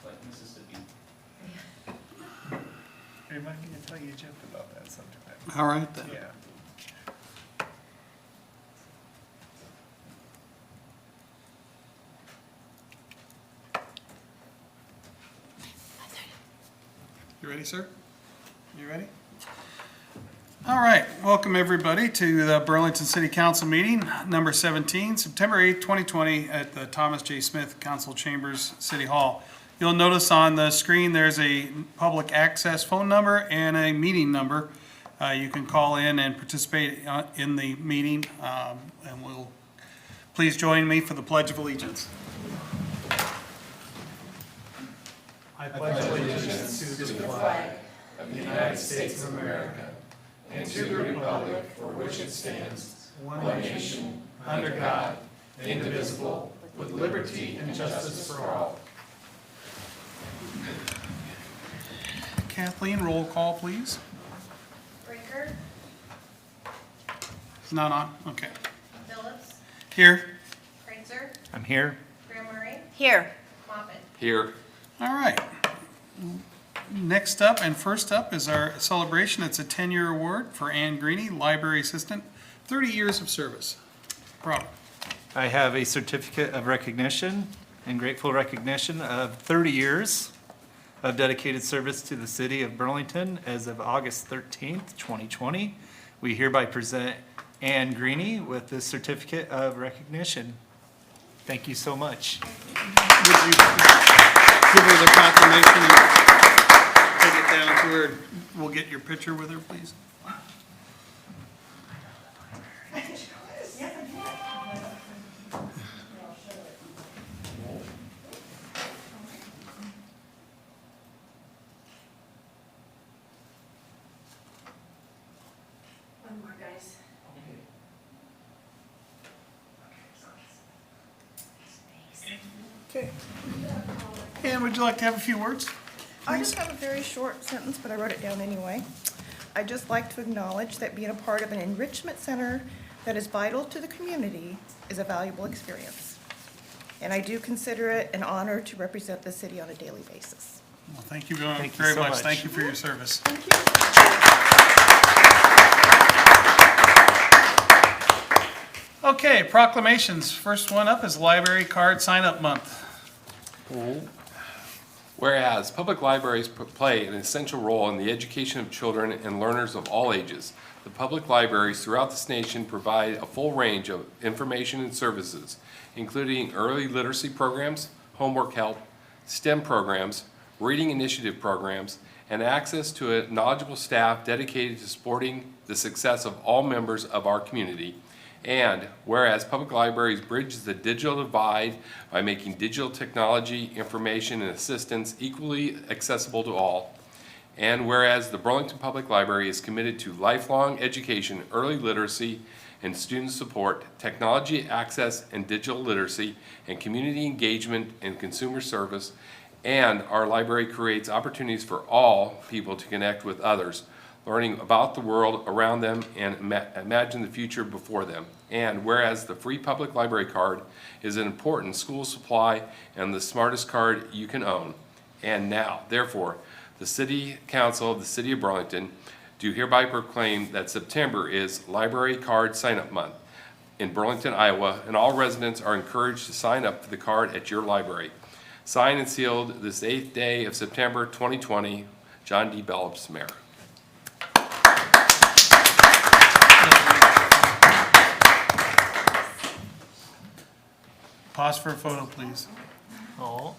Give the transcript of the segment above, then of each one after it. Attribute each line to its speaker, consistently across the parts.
Speaker 1: like Mississippi.
Speaker 2: Remind me to tell you a joke about that sometime.
Speaker 3: All right then.
Speaker 2: Yeah.
Speaker 3: You ready, sir? You ready? All right, welcome everybody to the Burlington City Council meeting, number 17, September 8th, 2020, at the Thomas J. Smith Council Chambers, City Hall. You'll notice on the screen there's a public access phone number and a meeting number. You can call in and participate in the meeting, and we'll please join me for the Pledge of Allegiance.
Speaker 2: I pledge allegiance to the flag of the United States of America and to the republic for which it stands, one nation, under God, indivisible, with liberty and justice for all.
Speaker 3: Kathleen, roll call, please.
Speaker 4: Brinker,
Speaker 3: It's not on? Okay.
Speaker 4: Phillips,
Speaker 3: Here.
Speaker 4: Kreitzer,
Speaker 2: I'm here.
Speaker 4: Graham Murray,
Speaker 5: Here.
Speaker 4: Moffitt.
Speaker 6: Here.
Speaker 3: All right. Next up and first up is our celebration. It's a 10-year award for Ann Greeny, Library Assistant, 30 years of service. Robert.
Speaker 2: I have a certificate of recognition and grateful recognition of 30 years of dedicated service to the city of Burlington as of August 13th, 2020. We hereby present Ann Greeny with this certificate of recognition. Thank you so much.
Speaker 3: Would you give her the proclamation and take it down to her? We'll get your picture with her, please.
Speaker 4: One more, guys.
Speaker 3: Okay. Ann, would you like to have a few words?
Speaker 5: I just have a very short sentence, but I wrote it down anyway. I'd just like to acknowledge that being a part of an enrichment center that is vital to the community is a valuable experience. And I do consider it an honor to represent the city on a daily basis.
Speaker 3: Well, thank you very
Speaker 2: Thank you
Speaker 3: very
Speaker 2: so
Speaker 3: much.
Speaker 2: much.
Speaker 3: Thank you for your service.
Speaker 5: Thank you.
Speaker 3: Okay, proclamations. First one up is Library Card Sign-Up Month.
Speaker 6: Whereas public libraries play an essential role in the education of children and learners of all ages, the public libraries throughout this nation provide a full range of information and services, including early literacy programs, homework help, STEM programs, reading initiative programs, and access to a knowledgeable staff dedicated to supporting the success of all members of our community. And whereas public libraries bridge the digital divide by making digital technology, information, and assistance equally accessible to all. And whereas the Burlington Public Library is committed to lifelong education, early literacy, and student support, technology access and digital literacy, and community engagement and consumer service. And our library creates opportunities for all people to connect with others, learning about the world around them and imagine the future before them. And whereas the free public library card is an important school supply and the smartest card you can own. And now, therefore, the City Council of the City of Burlington do hereby proclaim that September is Library Card Sign-Up Month in Burlington, Iowa, and all residents are encouraged to sign up for the card at your library. Signed and sealed this 8th day of September 2020, John D. Bellops, Mayor.
Speaker 3: Pause for a photo, please.
Speaker 2: Oh.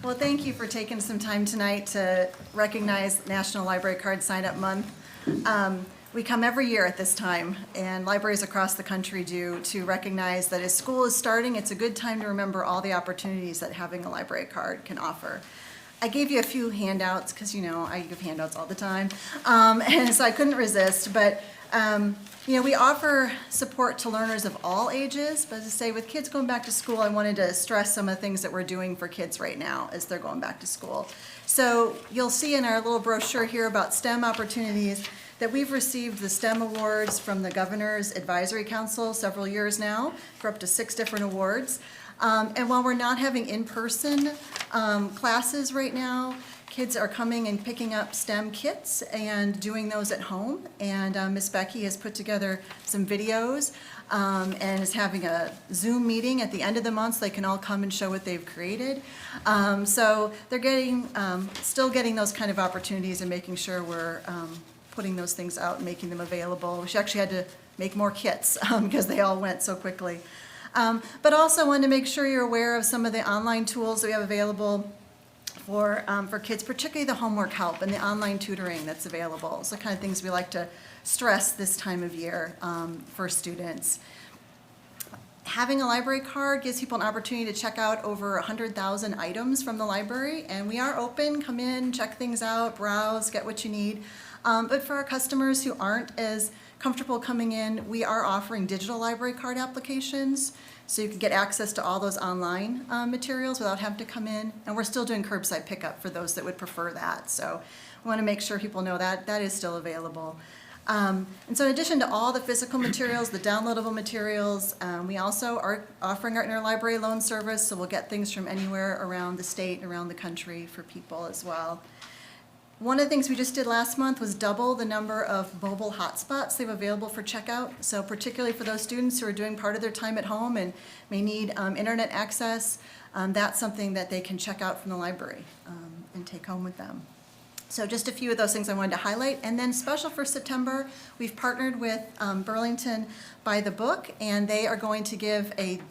Speaker 7: Well, thank you for taking some time tonight to recognize National Library Card Sign-Up Month. We come every year at this time, and libraries across the country do, to recognize that as school is starting, it's a good time to remember all the opportunities that having a library card can offer. I gave you a few handouts because, you know, I give handouts all the time. And so I couldn't resist. But, you know, we offer support to learners of all ages. But as I say, with kids going back to school, I wanted to stress some of the things that we're doing for kids right now as they're going back to school. So you'll see in our little brochure here about STEM opportunities that we've received the STEM awards from the Governor's Advisory Council several years now for up to 6 different awards. And while we're not having in-person classes right now, kids are coming and picking up STEM kits and doing those at home. And Miss Becky has put together some videos and is having a Zoom meeting at the end of the month so they can all come and show what they've created. So they're getting, still getting those kind of opportunities and making sure we're putting those things out and making them available. We actually had to make more kits because they all went so quickly. But also wanted to make sure you're aware of some of the online tools that we have available for kids, particularly the homework help and the online tutoring that's available. So the kind of things we like to stress this time of year for students. Having a library card gives people an opportunity to check out over 100,000 items from the library, and we are open. Come in, check things out, browse, get what you need. But for our customers who aren't as comfortable coming in, we are offering digital library card applications, so you can get access to all those online materials without having to come in. And we're still doing curbside pickup for those that would prefer that. So we want to make sure people know that that is still available. And so in addition to all the physical materials, the downloadable materials, we also are offering our interlibrary loan service, so we'll get things from anywhere around the state and around the country for people as well. One of the things we just did last month was double the number of mobile hotspots they have available for checkout. So particularly for those students who are doing part of their time at home and may need internet access, that's something that they can check out from the library and take home with them. So just a few of those things I wanted to highlight. And then special for September, we've partnered with Burlington by the Book, and they are going to give a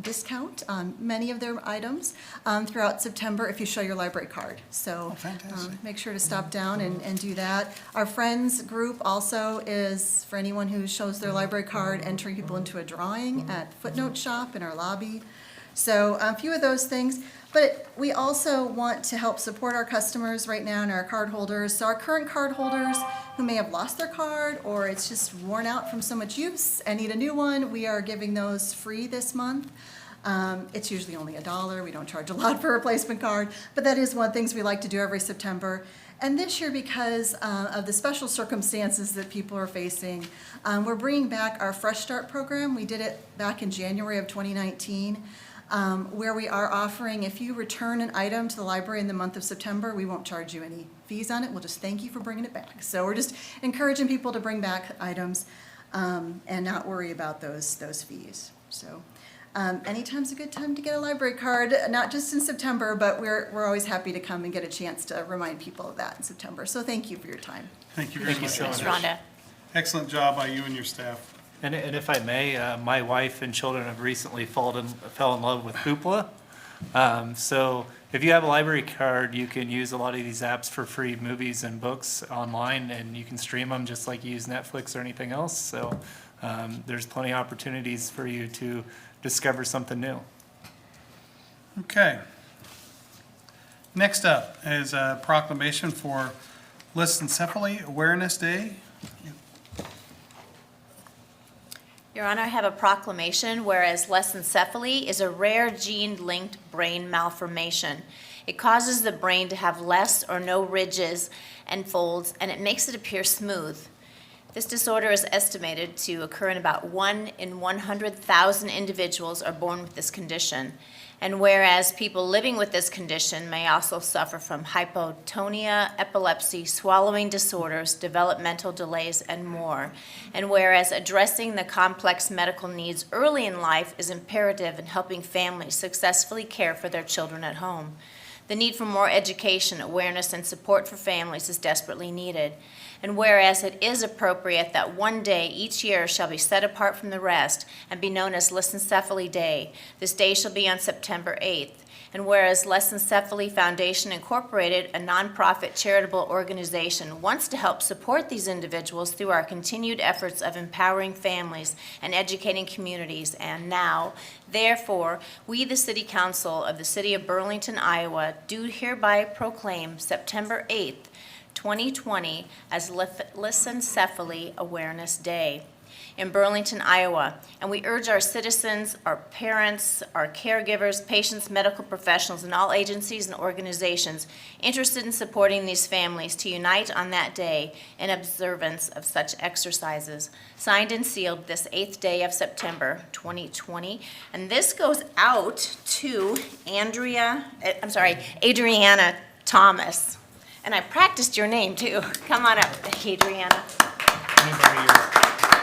Speaker 7: discount on many of their items throughout September if you show your library card. So
Speaker 3: fantastic.
Speaker 7: make sure to stop down and do that. Our Friends group also is, for anyone who shows their library card, entering people into a drawing at Footnote Shop in our lobby. So a few of those things. But we also want to help support our customers right now and our card holders. So our current card holders who may have lost their card or it's just worn out from so much use and need a new one, we are giving those free this month. It's usually only $1. We don't charge a lot for a replacement card, but that is one of the things we like to do every September. And this year, because of the special circumstances that people are facing, we're bringing back our Fresh Start program. We did it back in January of 2019. Where we are offering, if you return an item to the library in the month of September, we won't charge you any fees on it. We'll just thank you for bringing it back. So we're just encouraging people to bring back items and not worry about those fees. So anytime's a good time to get a library card, not just in September, but we're always happy to come and get a chance to remind people of that in September. So thank you for your time.
Speaker 3: Thank you very
Speaker 2: Thank you
Speaker 3: much.
Speaker 2: so much.
Speaker 4: Rhonda.
Speaker 3: Excellent job by you and your staff.
Speaker 2: And if I may, my wife and children have recently fell in love with Hoopla. So if you have a library card, you can use a lot of these apps for free movies and books online, and you can stream them just like you use Netflix or anything else. So there's plenty of opportunities for you to discover something new.
Speaker 3: Okay. Next up is a proclamation for Lissencephaly Awareness Day.
Speaker 4: Your Honor, I have a proclamation, whereas lissencephaly is a rare gene-linked brain malformation. It causes the brain to have less or no ridges and folds, and it makes it appear smooth. This disorder is estimated to occur in about 1 in 100,000 individuals are born with this condition. And whereas people living with this condition may also suffer from hypotonia, epilepsy, swallowing disorders, developmental delays, and more. And whereas addressing the complex medical needs early in life is imperative in helping families successfully care for their children at home. The need for more education, awareness, and support for families is desperately needed. And whereas it is appropriate that one day each year shall be set apart from the rest and be known as Lissencephaly Day, this day shall be on September 8th. And whereas Lessencephaly Foundation Incorporated, a nonprofit charitable organization, wants to help support these individuals through our continued efforts of empowering families and educating communities. And now, therefore, we, the City Council of the City of Burlington, Iowa, do hereby proclaim September 8th, 2020 as Lissencephaly Awareness Day in Burlington, Iowa, and we urge our citizens, our parents, our caregivers, patients, medical professionals, and all agencies and organizations interested in supporting these families to unite on that day in observance of such advertises. Signed and sealed this 8th day of September 2020, and this goes out to Adriana Thomas. And I practiced your name too. Come on up, Adriana.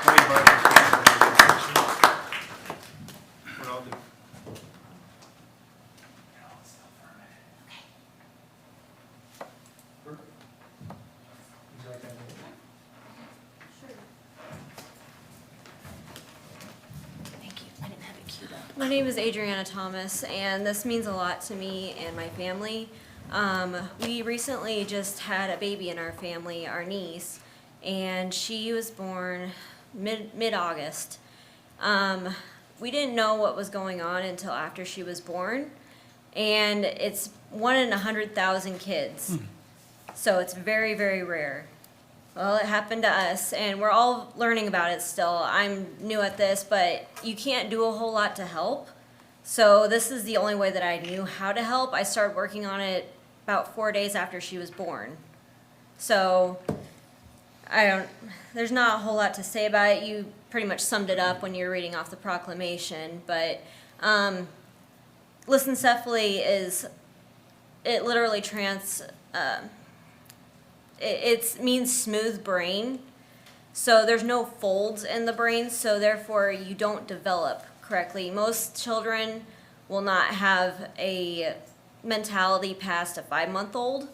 Speaker 2: We're all good.
Speaker 4: Thank you. I didn't have it queued up.
Speaker 1: My name is Adriana Thomas, and this means a lot to me and my family. We recently just had a baby in our family, our niece, and she was born mid-August. We didn't know what was going on until after she was born, and it's 1 in 100,000 kids. So it's very, very rare. Well, it happened to us, and we're all learning about it still. I'm new at this, but you can't do a whole lot to help. So this is the only way that I knew how to help. I started working on it about 4 days after she was born. So there's not a whole lot to say about it. You pretty much summed it up when you were reading off the proclamation, but Lissencephaly it literally it means smooth brain. So there's no folds in the brain, so therefore you don't develop correctly. Most children will not have a mentality past a 5-month-old.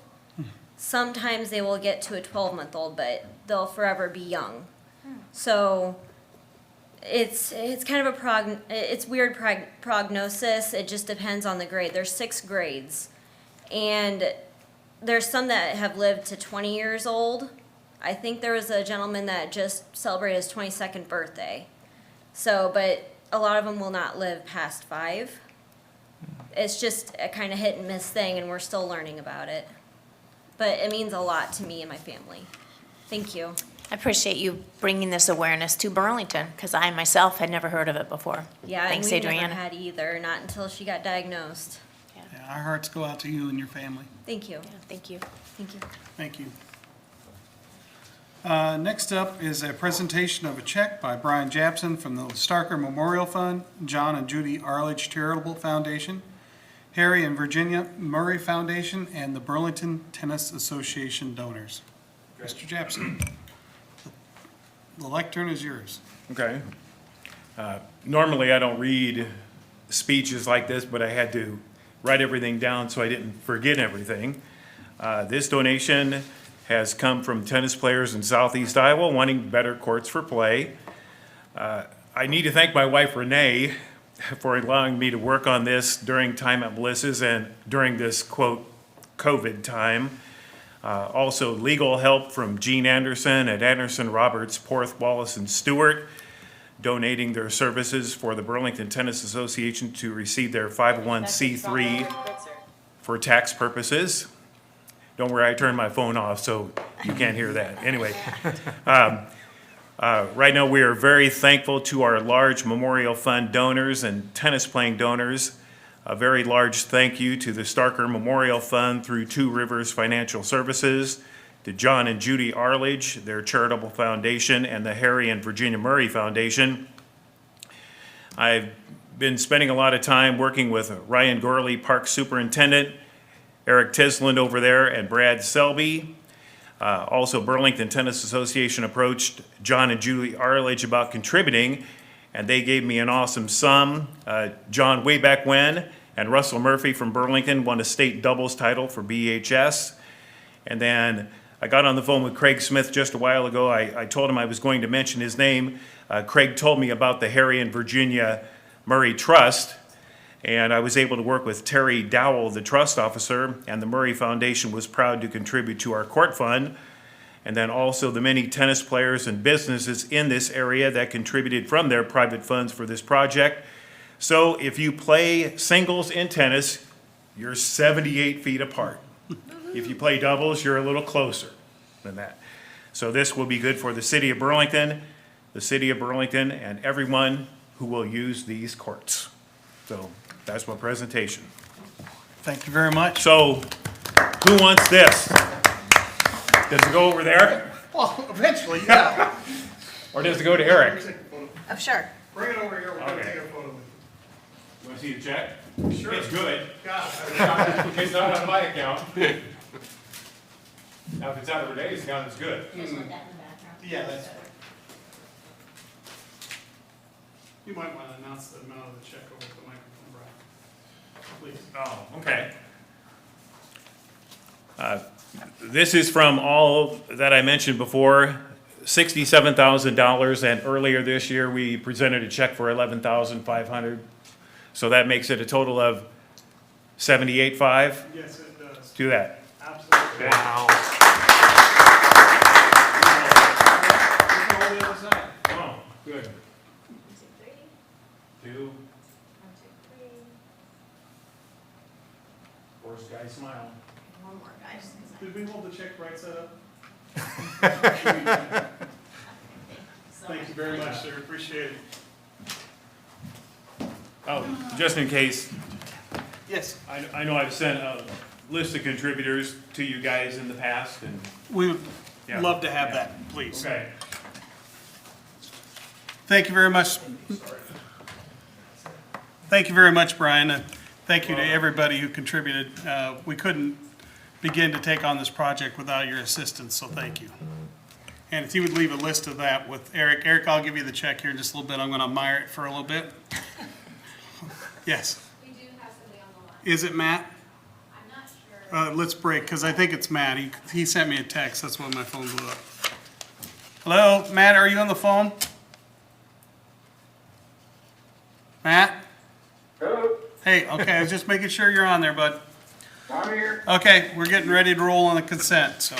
Speaker 1: Sometimes they will get to a 12-month-old, but they'll forever be young. So it's kind of it's weird prognosis. It just depends on the grade. There's 6 grades, and there's some that have lived to 20 years old. I think there was a gentleman that just celebrated his 22nd birthday. So, but a lot of them will not live past 5. It's just a kind of hit and miss thing, and we're still learning about it. But it means a lot to me and my family. Thank you.
Speaker 4: I appreciate you bringing this awareness to Burlington, because I myself had never heard of it before.
Speaker 7: Yeah,
Speaker 4: Thanks,
Speaker 7: and we never
Speaker 4: Adriana.
Speaker 7: had either, not until she got diagnosed.
Speaker 3: Yeah, our hearts go out to you and your family.
Speaker 7: Thank you.
Speaker 4: Yeah, thank you.
Speaker 7: Thank you.
Speaker 3: Thank you. Next up is a presentation of a check by Brian Japson from the Starker Memorial Fund, John and Judy Arledge Charitable Foundation, Harry and Virginia Murray Foundation, and the Burlington Tennis Association donors. Mr. Japson, the lectern is yours.
Speaker 8: Okay. Normally, I don't read speeches like this, but I had to write everything down so I didn't forget everything. This donation has come from tennis players in Southeast Iowa wanting better courts for play. I need to thank my wife Renee for allowing me to work on this during time at Melissa's and during this, quote, COVID time. Also, legal help from Gene Anderson at Anderson, Roberts, Porth, Wallace, and Stewart, donating their services for the Burlington Tennis Association to receive their 501c3 for tax purposes. Don't worry, I turned my phone off, so you can't hear that. Anyway, right now we are very thankful to our large Memorial Fund donors and tennis playing donors. A very large thank you to the Starker Memorial Fund through Two Rivers Financial Services, to John and Judy Arledge, their charitable foundation, and the Harry and Virginia Murray Foundation. I've been spending a lot of time working with Ryan Gorley, Park Superintendent, Eric Tisland over there, and Brad Selby. Also, Burlington Tennis Association approached John and Judy Arledge about contributing, and they gave me an awesome sum. John, way back when, and Russell Murphy from Burlington won a state doubles title for BHS. And then I got on the phone with Craig Smith just a while ago. I told him I was going to mention his name. Craig told me about the Harry and Virginia Murray Trust, And I was able to work with Terry Dowell, the trust officer, and the Murray Foundation was proud to contribute to our court fund. And then also the many tennis players and businesses in this area that contributed from their private funds for this project. So if you play singles in tennis, you're 78 feet apart. If you play doubles, you're a little closer than that. So this will be good for the city of Burlington, and everyone who will use these courts. So that's my presentation.
Speaker 3: Thank you very much.
Speaker 8: So who wants this? Does it go over there?
Speaker 3: Well, eventually, yeah.
Speaker 8: Or does it go to Eric?
Speaker 1: Oh, sure.
Speaker 3: Bring it over here, we're gonna
Speaker 8: Okay.
Speaker 3: take a photo with
Speaker 8: You want to see the check?
Speaker 3: Sure.
Speaker 8: It's good.
Speaker 3: you. God,
Speaker 8: It's not on my account. Now, if it's out of Renee's account, it's good.
Speaker 3: yeah, that's. You might want to announce the amount of the check over the microphone, Brian. Please.
Speaker 8: Oh, okay. This is from all that I mentioned before, $67,000, and earlier this year, we presented a check for $11,500. So that makes it a total of $78,500.
Speaker 3: Yes, it does.
Speaker 8: Do that.
Speaker 3: Absolutely.
Speaker 8: Wow.
Speaker 3: Go on the other side.
Speaker 8: Oh, good. 2. Force guy smile.
Speaker 4: One more, guys.
Speaker 3: Did we hold the check right side up? Thank you very much, sir. Appreciate it.
Speaker 8: Oh, just in case,
Speaker 3: Yes.
Speaker 8: I know I've sent a list of contributors to you guys in the past, and,
Speaker 3: We would
Speaker 8: Yeah.
Speaker 3: love to have
Speaker 8: Yeah.
Speaker 3: that, please.
Speaker 8: okay.
Speaker 3: Thank you very much. Thank you very much, Brian. And thank you to everybody who contributed. We couldn't begin to take on this project without your assistance, so thank you. And if you would leave a list of that with Eric. Eric, I'll give you the check here in just a little bit. I'm going to admire it for a little bit. Yes.
Speaker 9: We do have somebody on the line.
Speaker 3: Is it Matt?
Speaker 9: I'm not sure.
Speaker 3: Let's break, because I think it's Matt. He sent me a text. That's why my phone blew up. Hello, Matt, are you on the phone? Matt?
Speaker 10: Hello,
Speaker 3: Hey, okay, I was just making sure you're on there, bud.
Speaker 10: I'm here.
Speaker 3: Okay, we're getting ready to roll on the consent, so.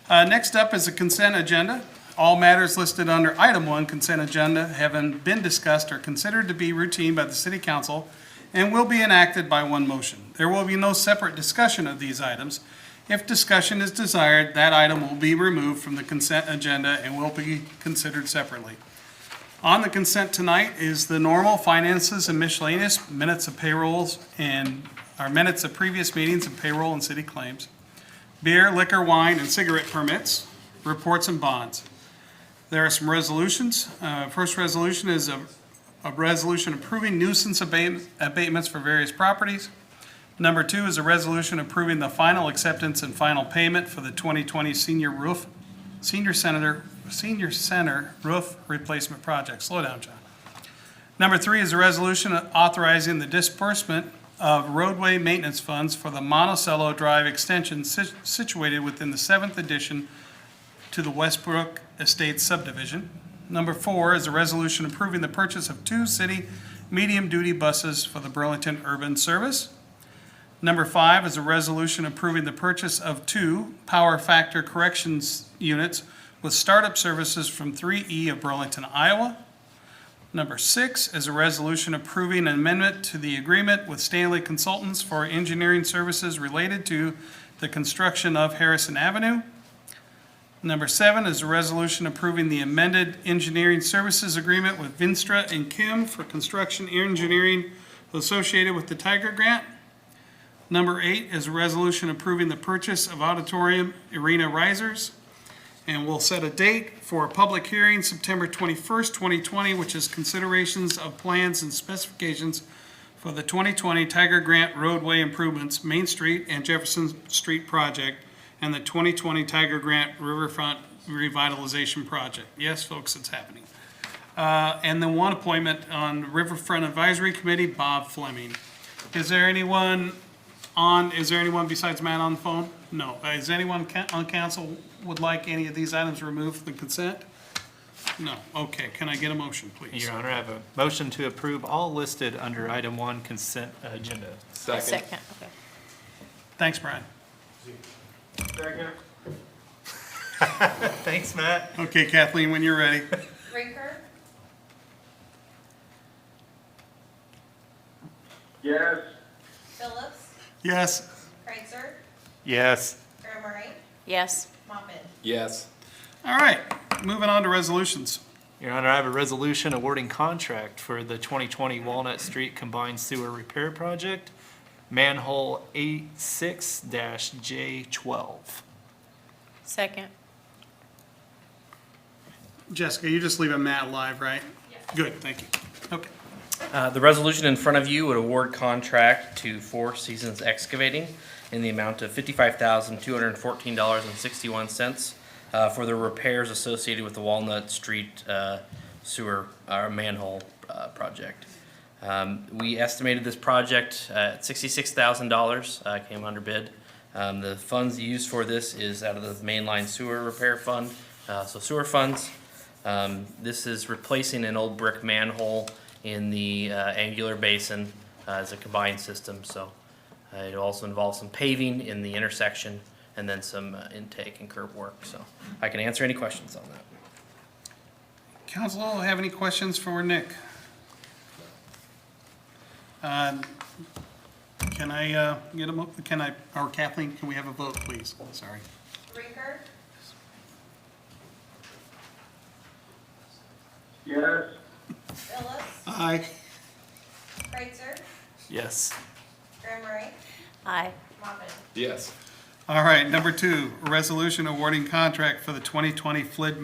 Speaker 3: Next up is the consent agenda. All matters listed under item 1, consent agenda, having been discussed are considered to be routine by the city council and will be enacted by one motion. There will be no separate discussion of these items. If discussion is desired, that item will be removed from the consent agenda and will be considered separately. On the consent tonight is the normal finances and miscellaneous, minutes of payrolls, and our minutes of previous meetings and payroll and city claims, beer, liquor, wine, and cigarette permits, reports and bonds. There are some resolutions. First resolution is a resolution approving nuisance abatements for various properties. Number 2 is a resolution approving the final acceptance and final payment for the 2020 senior center roof replacement project. Slow down, John. Number 3 is a resolution authorizing the disbursement of roadway maintenance funds for the Monticello Drive extension situated within the 7th addition to the Westbrook Estates subdivision. Number 4 is a resolution approving the purchase of 2 city medium-duty buses for the Burlington Urban Service. Number 5 is a resolution approving the purchase of 2 power factor corrections units with startup services from 3E of Burlington, Iowa. Number 6 is a resolution approving an amendment to the agreement with Stanley Consultants for engineering services related to the construction of Harrison Avenue. Number 7 is a resolution approving the amended engineering services agreement with Vinstra and Kim for construction engineering associated with the Tiger Grant. Number 8 is a resolution approving the purchase of auditorium arena risers. And we'll set a date for a public hearing, September 21st, 2020, which is considerations of plans and specifications for the 2020 Tiger Grant roadway improvements, Main Street and Jefferson Street project, and the 2020 Tiger Grant Riverfront revitalization project. Yes, folks, it's happening. And then one appointment on Riverfront Advisory Committee, Bob Fleming. Is there anyone besides Matt on the phone? No. Is anyone on council would like any of these items removed from the consent? No, okay, can I get a motion, please?
Speaker 2: Your Honor, I have a motion to approve all listed under item 1 consent agenda.
Speaker 6: Second.
Speaker 4: Okay.
Speaker 3: Thanks, Brian.
Speaker 2: Thanks, Matt.
Speaker 3: Okay, Kathleen, when you're ready.
Speaker 1: Rinker,
Speaker 10: Yes.
Speaker 1: Phillips,
Speaker 3: Yes.
Speaker 1: Kreitzer,
Speaker 2: Yes.
Speaker 1: Graham Murray,
Speaker 4: Yes.
Speaker 1: Moffitt.
Speaker 6: Yes.
Speaker 3: All right, moving on to resolutions.
Speaker 2: Your Honor, I have a resolution awarding contract for the 2020 Walnut Street Combined Sewer Repair Project, manhole 86-J12.
Speaker 4: Second.
Speaker 3: Jessica, you just leaving Matt live, right? Yes. Good, thank you. Okay.
Speaker 11: The resolution in front of you would award contract to Four Seasons Excavating in the amount of $55,214.61 for the repairs associated with the Walnut Street sewer manhole project. We estimated this project at $66,000, came under bid. The funds used for this is out of the mainline sewer repair fund, so sewer funds. This is replacing an old brick manhole in the angular basin as a combined system. So it also involves some paving in the intersection and then some intake and curb work. So I can answer any questions on that.
Speaker 3: Council, have any questions for Nick? Can I get a, or Kathleen, can we have a vote, please? Sorry.
Speaker 1: Rinker,
Speaker 10: Yes.
Speaker 1: Phillips,
Speaker 3: Aye.
Speaker 1: Kreitzer,
Speaker 2: Yes.
Speaker 1: Graham Murray,
Speaker 4: Aye.
Speaker 1: Moffitt.
Speaker 6: Yes.
Speaker 3: All right, number 2, resolution awarding contract for the 2020 flood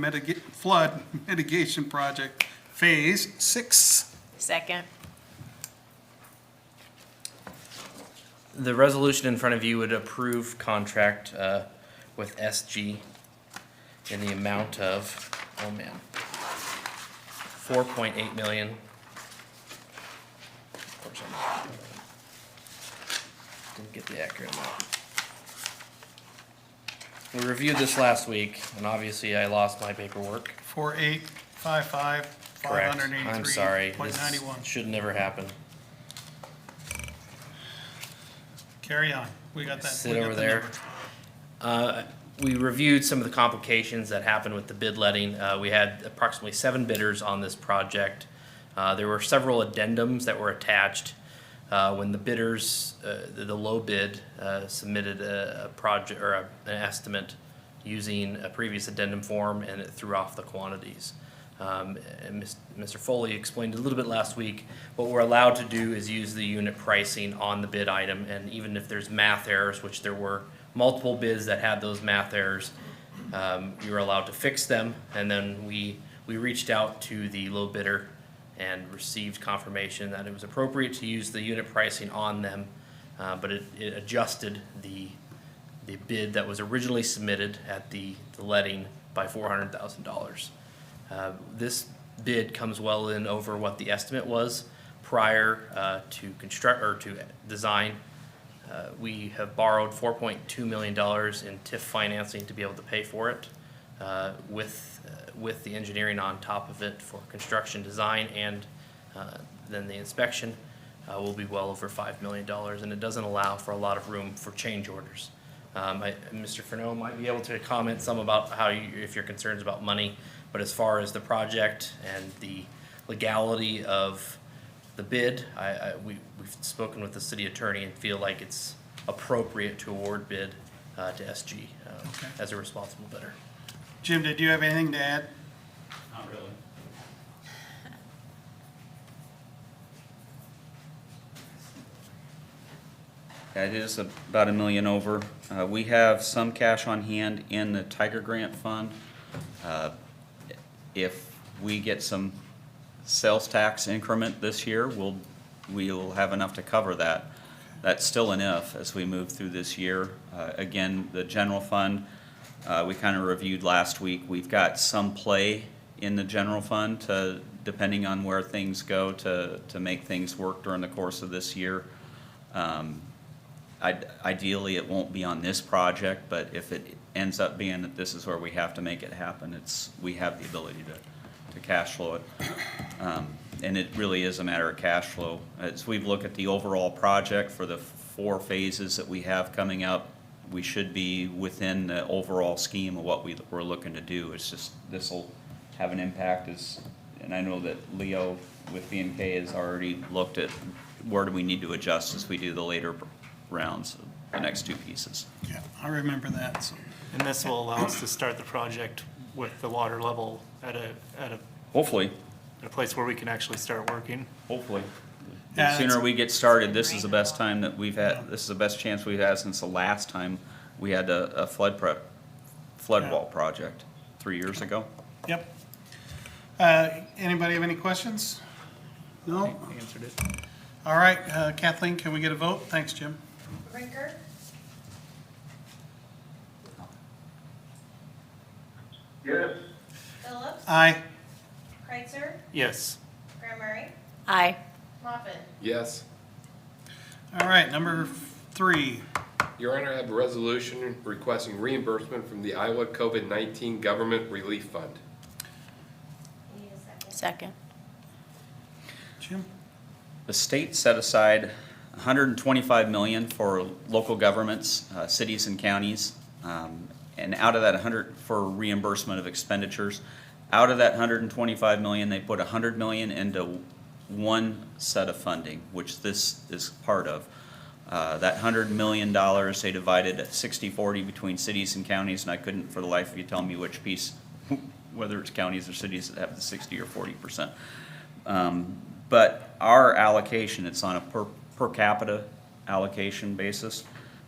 Speaker 3: mitigation project, Phase 6.
Speaker 4: Second.
Speaker 11: The resolution in front of you would approve contract with SG in the amount of, oh man, $4.8 million. Of course, I didn't get the accurate amount. We reviewed this last week, and obviously I lost my paperwork.
Speaker 3: 4855
Speaker 11: Correct. I'm sorry. This
Speaker 3: 583.91.
Speaker 11: should never happen.
Speaker 3: Carry on. We got that.
Speaker 11: Sit
Speaker 3: we got
Speaker 11: over
Speaker 3: the
Speaker 11: there.
Speaker 3: number.
Speaker 11: We reviewed some of the complications that happened with the bid letting. We had approximately 7 bidders on this project. There were several addendums that were attached. When the bidders, the low bid, submitted a project or an estimate using a previous addendum form, and it threw off the quantities. And Mr. Foley explained a little bit last week. What we're allowed to do is use the unit pricing on the bid item, and even if there's math errors, which there were multiple bids that had those math errors, you were allowed to fix them. And then we reached out to the low bidder and received confirmation that it was appropriate to use the unit pricing on them, but it adjusted the bid that was originally submitted at the letting by $400,000. This bid comes well in over what the estimate was prior to construct or to design. We have borrowed $4.2 million in TIF financing to be able to pay for it, with the engineering on top of it for construction design, and then the inspection will be well over $5 million, and it doesn't allow for a lot of room for change orders. Mr. Furneaux might be able to comment some about how if you're concerned about money, but as far as the project and the legality of the bid, we've spoken with the city attorney and feel like it's appropriate to award bid to SG as a responsible bidder.
Speaker 3: Jim, did you have anything to add?
Speaker 12: Not really.
Speaker 13: Yeah, it is about $1 million over. We have some cash on hand in the Tiger Grant Fund. If we get some sales tax increment this year, we'll have enough to cover that. That's still an if as we move through this year. Again, the general fund, we kind of reviewed last week. We've got some play in the general fund to, depending on where things go, to make things work during the course of this year. Ideally, it won't be on this project, but if it ends up being that this is where we have to make it happen, we have the ability to cash flow it. And it really is a matter of cash flow. As we've looked at the overall project for the 4 phases that we have coming up, we should be within the overall scheme of what we're looking to do. It's just, this will have an impact and I know that Leo with B&K has already looked at where do we need to adjust as we do the later rounds, the next 2 pieces.
Speaker 3: Yeah, I remember that, so.
Speaker 2: And this will allow us to start the project with the water level at a
Speaker 13: Hopefully,
Speaker 2: place where we can actually start working.
Speaker 13: hopefully.
Speaker 3: Yeah,
Speaker 13: The sooner
Speaker 3: it's-
Speaker 13: we get started, this is the best time that we've had, this is the best chance we've had since the last time we had a flood wall project 3 years ago.
Speaker 3: Yep. Anybody have any questions? No?
Speaker 2: Answered it.
Speaker 3: All right, Kathleen, can we get a vote? Thanks, Jim.
Speaker 5: Rinker,
Speaker 10: Yes.
Speaker 5: Phillips,
Speaker 3: Aye.
Speaker 5: Kreitzer,
Speaker 2: Yes.
Speaker 5: Graham Murray,
Speaker 4: Aye.
Speaker 5: Moffitt.
Speaker 6: Yes.
Speaker 3: All right, number 3.
Speaker 6: Your Honor, I have a resolution requesting reimbursement from the Iowa COVID-19 Government Relief Fund.
Speaker 5: Need a second.
Speaker 4: Second.
Speaker 3: Jim?
Speaker 13: The state set aside $125 million for local governments, cities and counties, and out of that 100 for reimbursement of expenditures. Out of that $125 million, they put $100 million into one set of funding, which this is part of. That $100 million, they divided 60-40 between cities and counties, and I couldn't for the life of you tell me which piece, whether it's counties or cities that have the 60 or 40%. But our allocation, it's on a per capita allocation basis.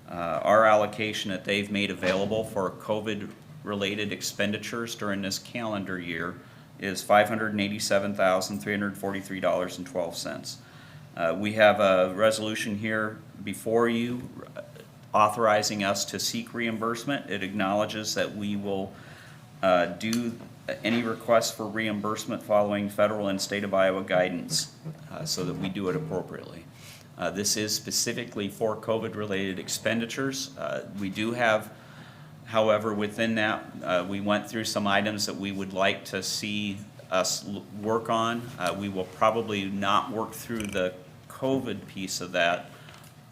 Speaker 13: Our allocation that they've made available for COVID-related expenditures during this calendar year is $587,343.12. We have a resolution here before you authorizing us to seek reimbursement. It acknowledges that we will do any request for reimbursement following federal and state of Iowa guidance so that we do it appropriately. This is specifically for COVID-related expenditures. We do have, however, within that, we went through some items that we would like to see us work on. We will probably not work through the COVID piece of that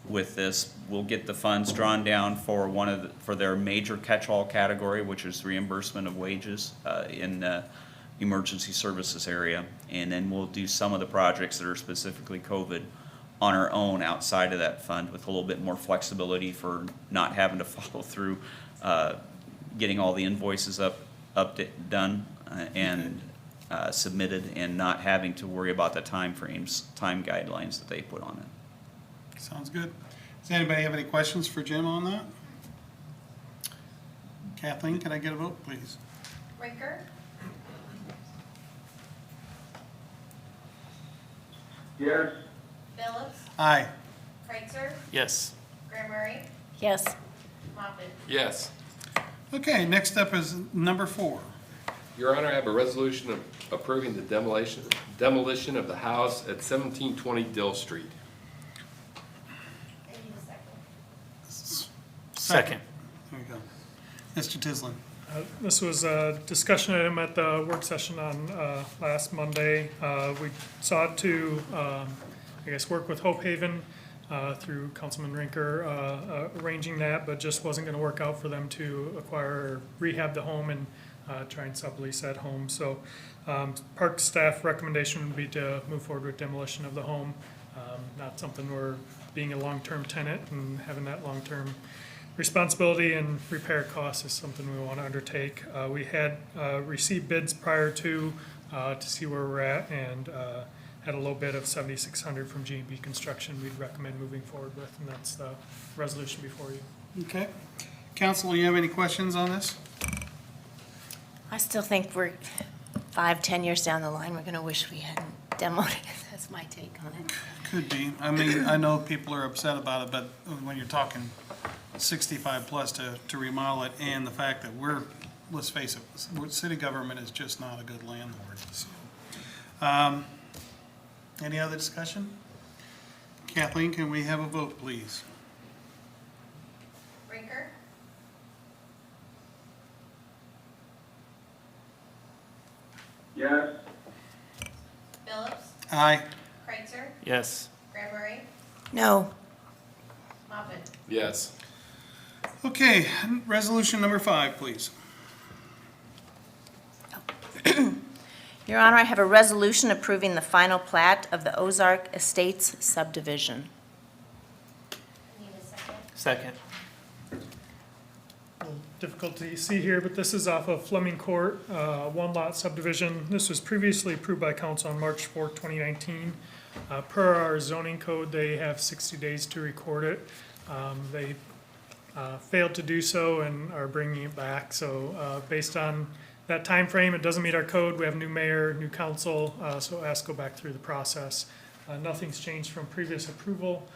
Speaker 13: with this. We'll get the funds drawn down for for their major catch-all category, which is reimbursement of wages in the emergency services area. And then we'll do some of the projects that are specifically COVID on our own outside of that fund with a little bit more flexibility for not having to follow through getting all the invoices done and submitted and not having to worry about the time frames, time guidelines that they put on it.
Speaker 3: Sounds good. Does anybody have any questions for Jim on that? Kathleen, can I get a vote, please?
Speaker 5: Rinker,
Speaker 10: Yes.
Speaker 5: Phillips,
Speaker 3: Aye.
Speaker 5: Kreitzer,
Speaker 2: Yes.
Speaker 5: Graham Murray,
Speaker 4: Yes.
Speaker 5: Moffitt.
Speaker 6: Yes.
Speaker 3: Okay, next up is number 4.
Speaker 6: Your Honor, I have a resolution approving the demolition of the house at 1720 Dill Street.
Speaker 5: I need a second.
Speaker 2: Second.
Speaker 3: There you go. Mr. Tislin.
Speaker 12: This was a discussion item at the work session on last Monday. We sought to, work with Hope Haven through Councilman Rinker arranging that, but just wasn't going to work out for them to acquire or rehab the home and try and sublease that home. So park staff recommendation would be to move forward with demolition of the home. Not something we're being a long-term tenant and having that long-term responsibility and repair costs is something we want to undertake. We had received bids prior to see where we're at and had a low bid of $7,600 from G&B Construction we'd recommend moving forward with, and that's the resolution before you.
Speaker 3: Okay. Council, you have any questions on this?
Speaker 4: I still think we're 5-10 years down the line, we're gonna wish we hadn't demoed it. That's my take on it.
Speaker 3: Could be. I mean, I know people are upset about it, but when you're talking 65 plus to remodel it and the fact that let's face it, city government is just not a good landlord. So, any other discussion? Kathleen, can we have a vote, please?
Speaker 5: Rinker,
Speaker 10: Yes.
Speaker 3: Aye.
Speaker 9: Kreitzer,
Speaker 2: Yes.
Speaker 9: Graham Murray,
Speaker 4: No.
Speaker 9: Moffitt.
Speaker 6: Yes.
Speaker 3: Okay, resolution number 5, please.
Speaker 4: Your Honor, I have a resolution approving the final plat of the Ozark Estates subdivision.
Speaker 9: Need a second?
Speaker 2: Second.
Speaker 12: Difficult to see here, but this is off of Fleming Court, one lot subdivision. This was previously approved by council on March 4th, 2019. Per our zoning code, they have 60 days to record it. They failed to do so and are bringing it back. So based on that time frame, it doesn't meet our code. We have new mayor, new council, so it has to go back through the process. Nothing's changed from previous approval.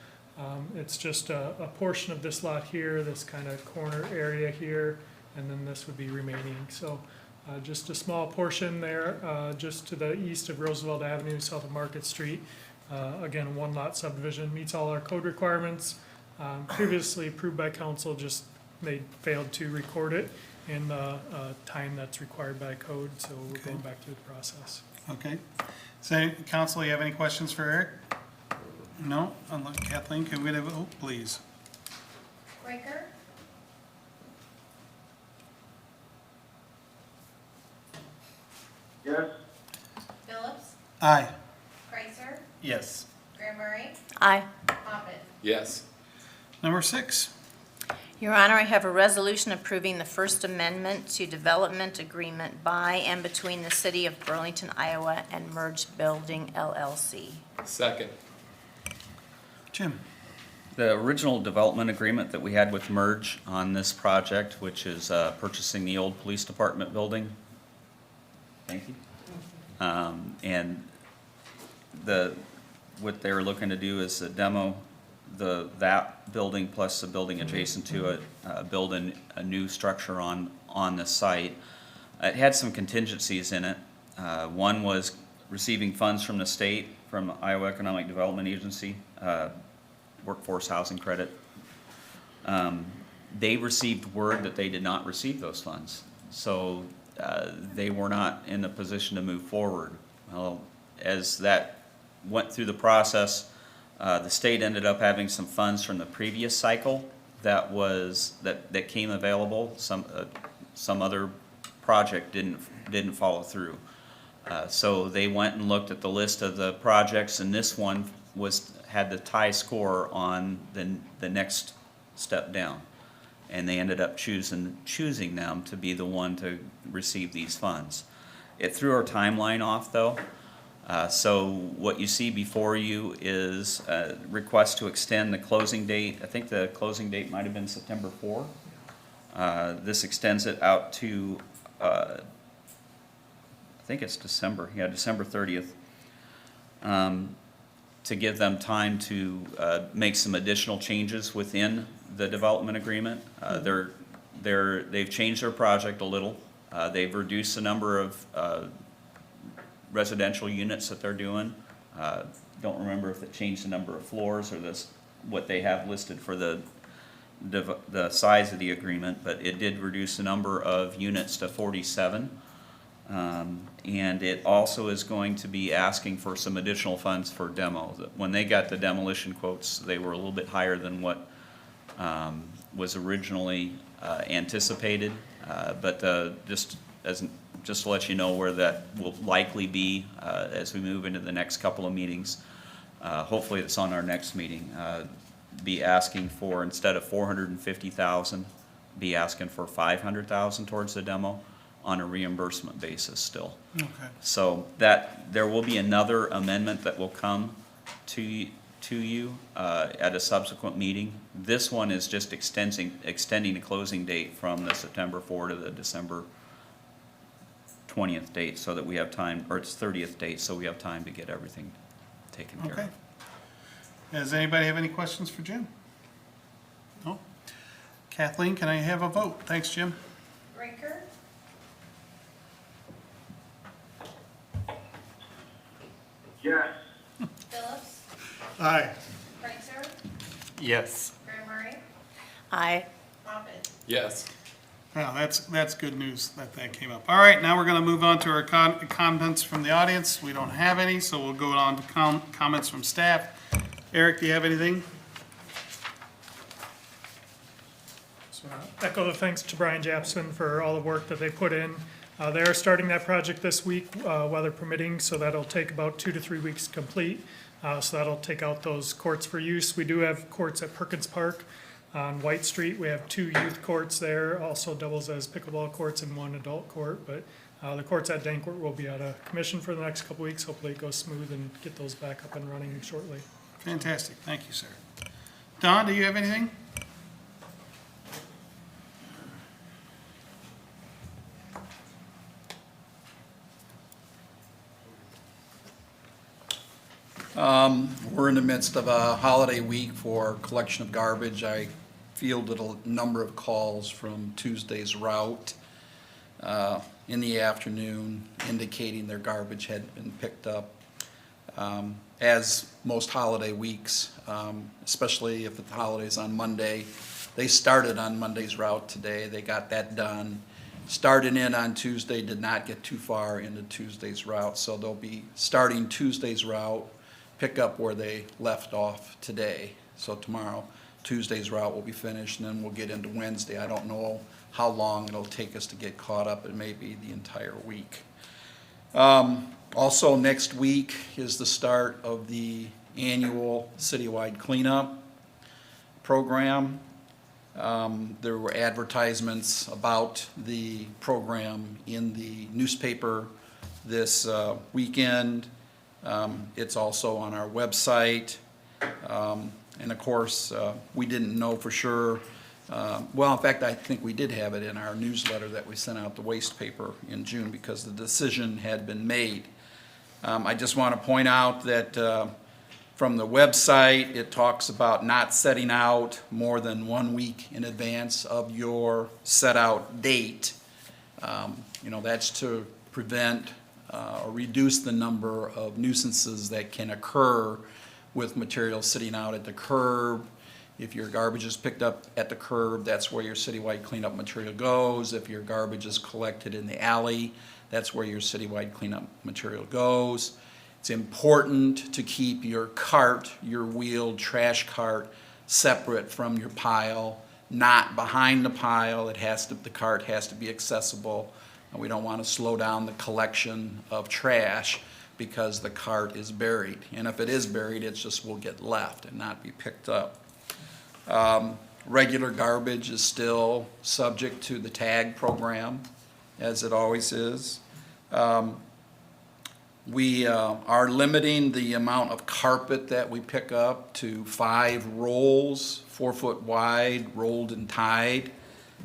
Speaker 12: It's just a portion of this lot here, this kind of corner area here, and then this would be remaining. So just a small portion there, just to the east of Roosevelt Avenue, south of Market Street. Again, one lot subdivision, meets all our code requirements. Previously approved by council, just they failed to record it in the time that's required by code, so we're going back through the process.
Speaker 3: Okay. So, council, you have any questions for Eric? No? Unless Kathleen, can we have a vote, please?
Speaker 9: Riker,
Speaker 10: Yes.
Speaker 9: Phillips,
Speaker 3: Aye.
Speaker 9: Kreitzer,
Speaker 2: Yes.
Speaker 9: Graham Murray,
Speaker 4: Aye.
Speaker 9: Moffitt.
Speaker 6: Yes.
Speaker 3: Number 6.
Speaker 4: Your Honor, I have a resolution approving the First Amendment to Development Agreement by and between the City of Burlington, Iowa and Merge Building LLC.
Speaker 6: Second.
Speaker 3: Jim?
Speaker 13: The original development agreement that we had with Merge on this project, which is purchasing the old police department building. Thank you. And what they were looking to do is demo that building plus the building adjacent to it, build a new structure on the site. It had some contingencies in it. One was receiving funds from the state, from Iowa Economic Development Agency, workforce housing credit. They received word that they did not receive those funds. So they were not in a position to move forward. Well, as that went through the process, the state ended up having some funds from the previous cycle that came available. Some other project didn't follow through. So they went and looked at the list of the projects, and this one had the tie score on the next step down. And they ended up choosing them to be the one to receive these funds. It threw our timeline off, though. So what you see before you is a request to extend the closing date. I think the closing date might have been September 4. This extends it out to, I think it's December 30th, to give them time to make some additional changes within the development agreement. They've changed their project a little. They've reduced the number of residential units that they're doing. Don't remember if it changed the number of floors or what they have listed for the size of the agreement, but it did reduce the number of units to 47. And it also is going to be asking for some additional funds for demo. When they got the demolition quotes, they were a little bit higher than what was originally anticipated. But just to let you know where that will likely be as we move into the next couple of meetings. Hopefully it's on our next meeting. Be asking for, instead of $450,000, be asking for $500,000 towards the demo on a reimbursement basis still.
Speaker 3: Okay.
Speaker 13: So that, there will be another amendment that will come to you at a subsequent meeting. This one is just extending the closing date from the September 4 to the December 20th date, so that we have time, or it's 30th date, so we have time to get everything taken care
Speaker 3: Okay.
Speaker 13: of.
Speaker 3: Does anybody have any questions for Jim? No? Kathleen, can I have a vote? Thanks, Jim.
Speaker 9: Riker,
Speaker 10: Yes.
Speaker 9: Phillips,
Speaker 3: Aye.
Speaker 9: Kreitzer,
Speaker 2: Yes.
Speaker 9: Graham Murray,
Speaker 4: Aye.
Speaker 9: Moffitt.
Speaker 6: Yes.
Speaker 3: Yeah, that's good news that came up. All right, now we're going to move on to our comments from the audience. We don't have any, so we'll go on to comments from staff. Eric, do you have anything?
Speaker 12: So, echo the thanks to Brian Japson for all the work that they put in. They are starting that project this week, weather permitting, so that'll take about 2 to 3 weeks to complete. So that'll take out those courts for use. We do have courts at Perkins Park on White Street. We have 2 youth courts there, also doubles as pickleball courts and 1 adult court. But the courts at Dankort will be out of commission for the next couple weeks. Hopefully it goes smooth and get those back up and running shortly.
Speaker 3: Fantastic, thank you, sir. Don, do you have anything?
Speaker 14: We're in the midst of a holiday week for collection of garbage. I fielded a number of calls from Tuesday's route in the afternoon indicating their garbage had been picked up. As most holiday weeks, especially if the holiday's on Monday, they started on Monday's route today. They got that done. Started in on Tuesday, did not get too far into Tuesday's route, so they'll be starting Tuesday's route, pick up where they left off today. So tomorrow, Tuesday's route will be finished, and then we'll get into Wednesday. I don't know how long it'll take us to get caught up. It may be the entire week. Also, next week is the start of the annual citywide cleanup program. There were advertisements about the program in the newspaper this weekend. It's also on our website. And of course, we didn't know for sure. Well, in fact, I think we did have it in our newsletter that we sent out, the waste paper, in June, because the decision had been made. I just want to point out that from the website, it talks about not setting out more than 1 week in advance of your set out date. That's to prevent or reduce the number of nuisances that can occur with material sitting out at the curb. If your garbage is picked up at the curb, that's where your citywide cleanup material goes. If your garbage is collected in the alley, that's where your citywide cleanup material goes. It's important to keep your cart, your wheeled trash cart, separate from your pile, not behind the pile. The cart has to be accessible. And we don't want to slow down the collection of trash because the cart is buried. And if it is buried, it just will get left and not be picked up. Regular garbage is still subject to the tag program, as it always is. We are limiting the amount of carpet that we pick up to 5 rolls, 4 foot wide, rolled and tied.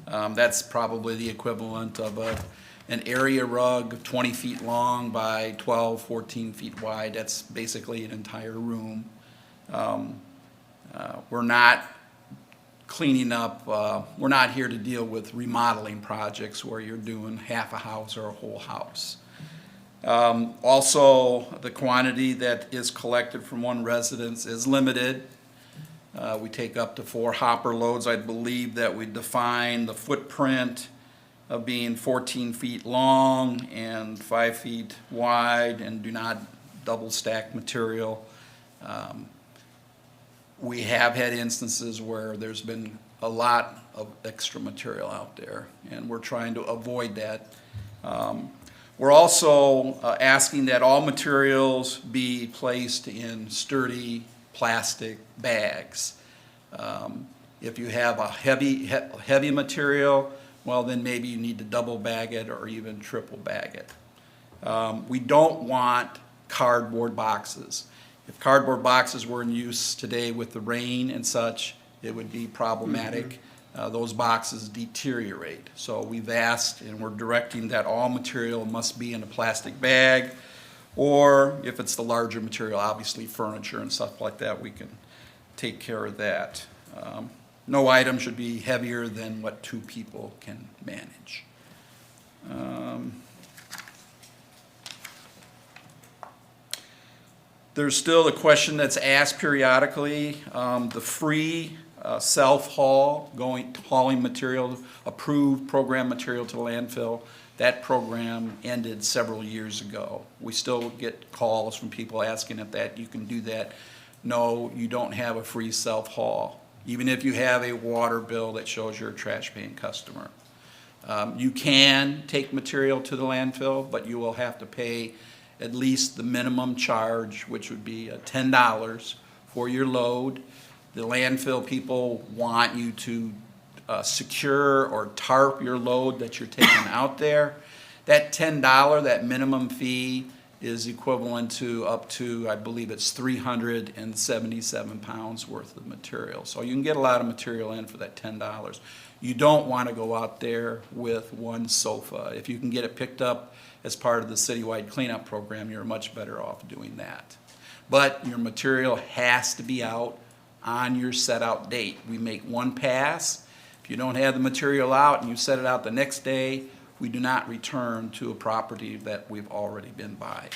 Speaker 14: That's probably the equivalent of an area rug 20 feet long by 12, 14 feet wide. That's basically an entire room. We're not cleaning up, we're not here to deal with remodeling projects where you're doing half a house or a whole house. Also, the quantity that is collected from one residence is limited. We take up to 4 hopper loads. I believe that we define the footprint of being 14 feet long and 5 feet wide, and do not double stack material. We have had instances where there's been a lot of extra material out there, and we're trying to avoid that. We're also asking that all materials be placed in sturdy plastic bags. If you have a heavy material, well, then maybe you need to double bag it or even triple bag it. We don't want cardboard boxes. If cardboard boxes were in use today with the rain and such, it would be problematic. Those boxes deteriorate. So we've asked and we're directing that all material must be in a plastic bag, or if it's the larger material, obviously furniture and stuff like that, we can take care of that. No item should be heavier than what 2 people can manage. There's still a question that's asked periodically. The free self-haul, hauling material, approved program material to the landfill. That program ended several years ago. We still get calls from people asking if you can do that. No, you don't have a free self-haul, even if you have a water bill that shows you're a trash paying customer. You can take material to the landfill, but you will have to pay at least the minimum charge, which would be $10 for your load. The landfill people want you to secure or tarp your load that you're taking out there. That $10, that minimum fee, is equivalent to up to, I believe it's 377 pounds worth of material. So you can get a lot of material in for that $10. You don't want to go out there with one sofa. If you can get it picked up as part of the citywide cleanup program, you're much better off doing that. But your material has to be out on your set out date. We make one pass. If you don't have the material out and you set it out the next day, we do not return to a property that we've already been by.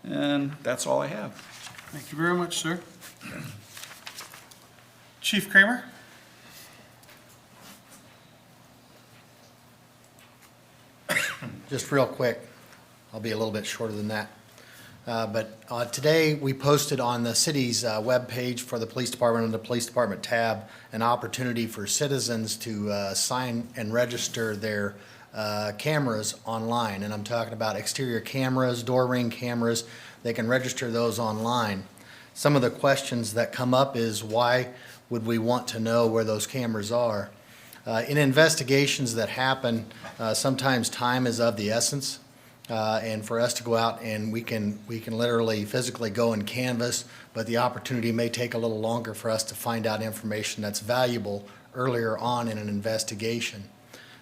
Speaker 14: And that's all I have.
Speaker 3: Thank you very much, sir. Chief Kramer?
Speaker 15: Just real quick, I'll be a little bit shorter than that. But today, we posted on the city's webpage for the police department, on the police department tab, an opportunity for citizens to sign and register their cameras online. And I'm talking about exterior cameras, door ring cameras. They can register those online. Some of the questions that come up is, why would we want to know where those cameras are? In investigations that happen, sometimes time is of the essence. And for us to go out and we can literally physically go and canvass, but the opportunity may take a little longer for us to find out information that's valuable earlier on in an investigation.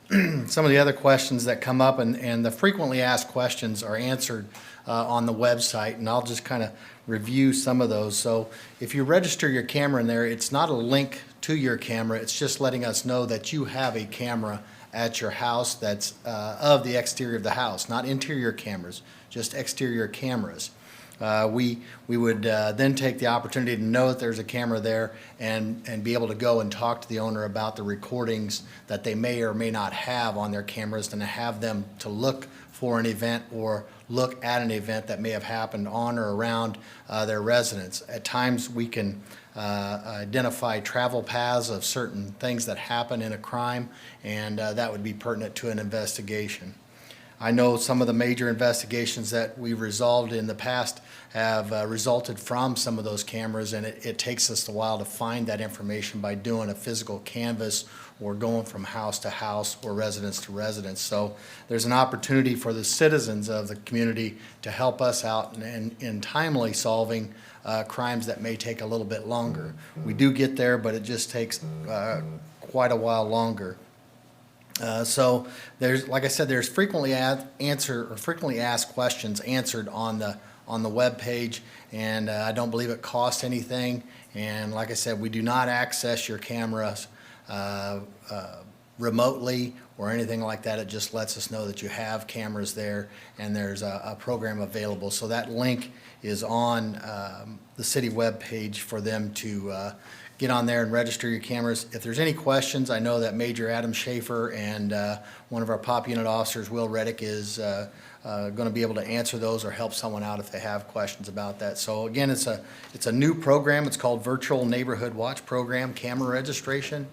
Speaker 15: Some of the other questions that come up, and the frequently asked questions are answered on the website, and I'll just kind of review some of those. So if you register your camera in there, it's not a link to your camera, it's just letting us know that you have a camera at your house that's of the exterior of the house, not interior cameras, just exterior cameras. We would then take the opportunity to know that there's a camera there and be able to go and talk to the owner about the recordings that they may or may not have on their cameras, and to have them to look for an event or look at an event that may have happened on or around their residence. At times, we can identify travel paths of certain things that happen in a crime, and that would be pertinent to an investigation. I know some of the major investigations that we've resolved in the past have resulted from some of those cameras, and it takes us a while to find that information by doing a physical canvass or going from house to house or residence to residence. So there's an opportunity for the citizens of the community to help us out in timely solving crimes that may take a little bit longer. We do get there, but it just takes quite a while longer. So there's, like I said, there's frequently asked questions answered on the web page, and I don't believe it costs anything. And like I said, we do not access your cameras remotely or anything like that. It just lets us know that you have cameras there, and there's a program available. So that link is on the city web page for them to get on there and register your cameras. If there's any questions, I know that Major Adam Schaefer and one of our POP unit officers, Will Reddick, is going to be able to answer those or help someone out if they have questions about that. So again, it's a new program. It's called Virtual Neighborhood Watch Program Camera Registration.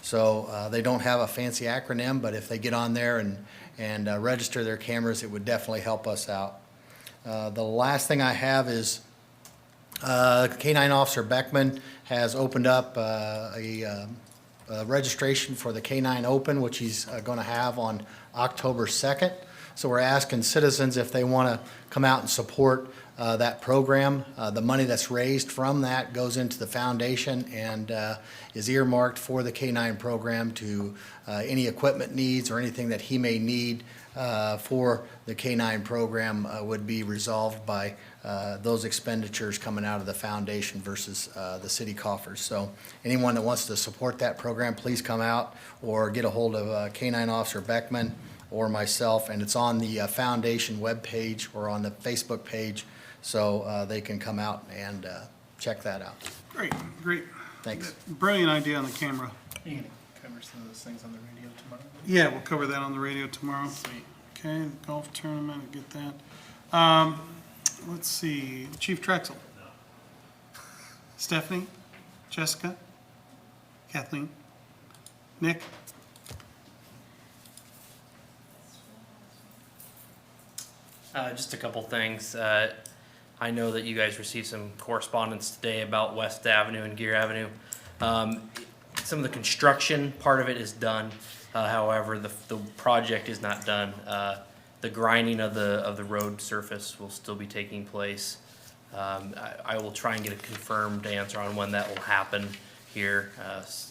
Speaker 15: So they don't have a fancy acronym, but if they get on there and register their cameras, it would definitely help us out. The last thing I have is K-9 Officer Beckman has opened up a registration for the K-9 Open, which he's going to have on October 2nd. So we're asking citizens if they want to come out and support that program. The money that's raised from that goes into the foundation and is earmarked for the K-9 program to any equipment needs or anything that he may need for the K-9 program would be resolved by those expenditures coming out of the foundation versus the city coffers. So anyone that wants to support that program, please come out or get a hold of K-9 Officer Beckman or myself, and it's on the foundation webpage or on the Facebook page, so they can come out and check that out.
Speaker 3: Great, great.
Speaker 15: Thanks.
Speaker 3: Brilliant idea on the camera.
Speaker 2: You can cover some of those things on the radio tomorrow.
Speaker 3: Yeah, we'll cover that on the radio tomorrow.
Speaker 2: Sweet.
Speaker 3: Okay, golf tournament, get that. Let's see, Chief Trexel. Stephanie, Jessica, Kathleen, Nick?
Speaker 11: Just a couple things. I know that you guys received some correspondence today about West Avenue and Gear Avenue. Some of the construction part of it is done. However, the project is not done. The grinding of the road surface will still be taking place. I will try and get a confirmed answer on when that will happen here.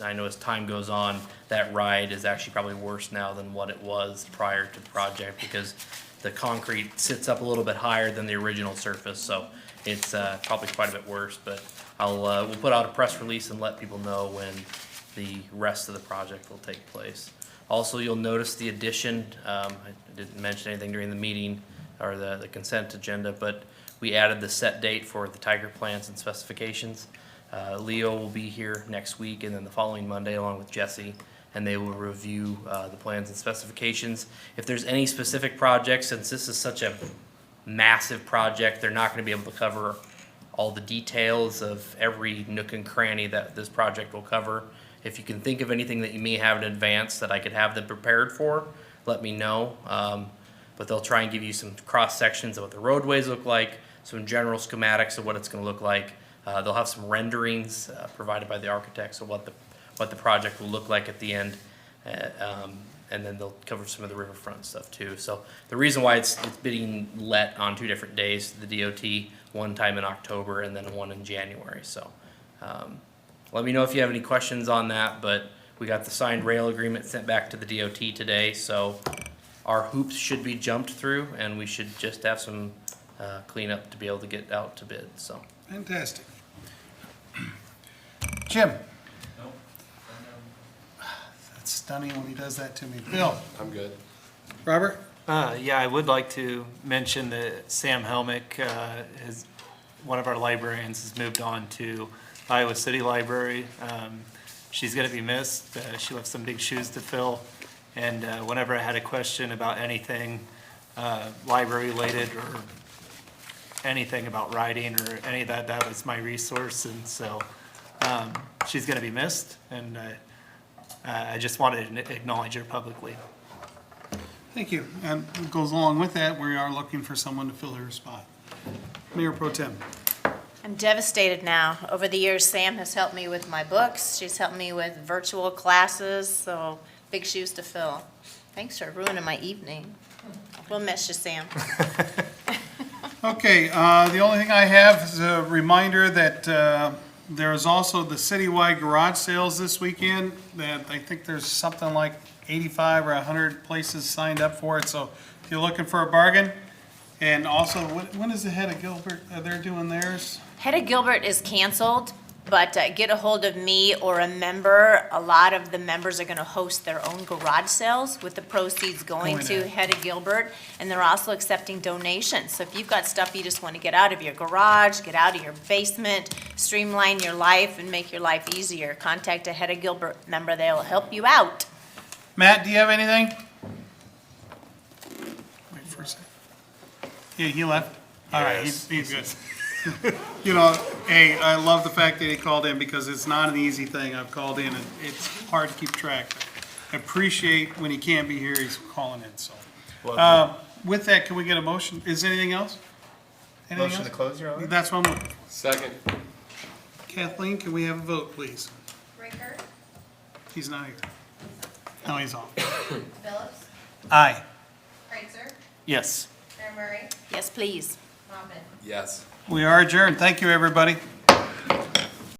Speaker 11: I know as time goes on, that ride is actually probably worse now than what it was prior to the project because the concrete sits up a little bit higher than the original surface, so it's probably quite a bit worse. But we'll put out a press release and let people know when the rest of the project will take place. Also, you'll notice the addition, I didn't mention anything during the meeting or the consent agenda, but we added the set date for the Tiger plans and specifications. Leo will be here next week and then the following Monday along with Jesse, and they will review the plans and specifications. If there's any specific projects, since this is such a massive project, they're not going to be able to cover all the details of every nook and cranny that this project will cover. If you can think of anything that you may have in advance that I could have them prepared for, let me know. But they'll try and give you some cross sections of what the roadways look like, some general schematics of what it's going to look like. They'll have some renderings provided by the architects of what the project will look like at the end, and then they'll cover some of the riverfront stuff too. So the reason why it's being let on 2 different days, the DOT, one time in October and then one in January. So let me know if you have any questions on that, but we got the signed rail agreement sent back to the DOT today, so our hoops should be jumped through and we should just have some cleanup to be able to get out to bid. So
Speaker 3: Fantastic. Jim? That's stunning when he does that to me. Bill?
Speaker 6: I'm good.
Speaker 3: Robert?
Speaker 2: Yeah, I would like to mention that Sam Helmick, one of our librarians, has moved on to Iowa City Library. She's going to be missed. She left some big shoes to fill. And whenever I had a question about anything library related or anything about writing or any of that, that was my resource. And so she's going to be missed. And I just wanted to acknowledge her publicly.
Speaker 3: Thank you. And it goes along with that, we are looking for someone to fill her spot. Mayor Pro Tem.
Speaker 4: I'm devastated now. Over the years, Sam has helped me with my books. She's helped me with virtual classes, so big shoes to fill. Thanks for ruining my evening. We'll miss you, Sam.
Speaker 3: Okay, the only thing I have is a reminder that there is also the citywide garage sales this weekend. That I think there's something like 85 or 100 places signed up for it. So if you're looking for a bargain, and also when is the Head of Gilbert? They're doing theirs.
Speaker 4: Head of Gilbert is canceled, but get a hold of me or a member. A lot of the members are going to host their own garage sales with the proceeds going to
Speaker 3: in.
Speaker 4: Head of Gilbert, and they're also accepting donations. So if you've got stuff you just want to get out of your garage, get out of your basement, streamline your life and make your life easier, contact a Head of Gilbert member. They'll help you out.
Speaker 3: Matt, do you have anything? Wait for a second. Yeah, he left? All right, he's good. You know, hey, I love the fact that he called in because it's not an easy thing. I've called in and it's hard to keep track. I appreciate when he can't be here, he's calling in, so. With that, can we get a motion? Is there anything else? Anything
Speaker 2: Motion
Speaker 3: else?
Speaker 2: to close, Your Honor?
Speaker 3: That's what I'm looking for.
Speaker 6: Second.
Speaker 3: Kathleen, can we have a vote, please?
Speaker 9: Rinker,
Speaker 3: He's not here. No, he's off.
Speaker 9: Phillips,
Speaker 3: Aye.
Speaker 9: Kreitzer,
Speaker 2: Yes.
Speaker 9: Mayor Murray,
Speaker 4: Yes, please.
Speaker 9: Mopin.
Speaker 6: Yes.
Speaker 3: We are adjourned. Thank you, everybody.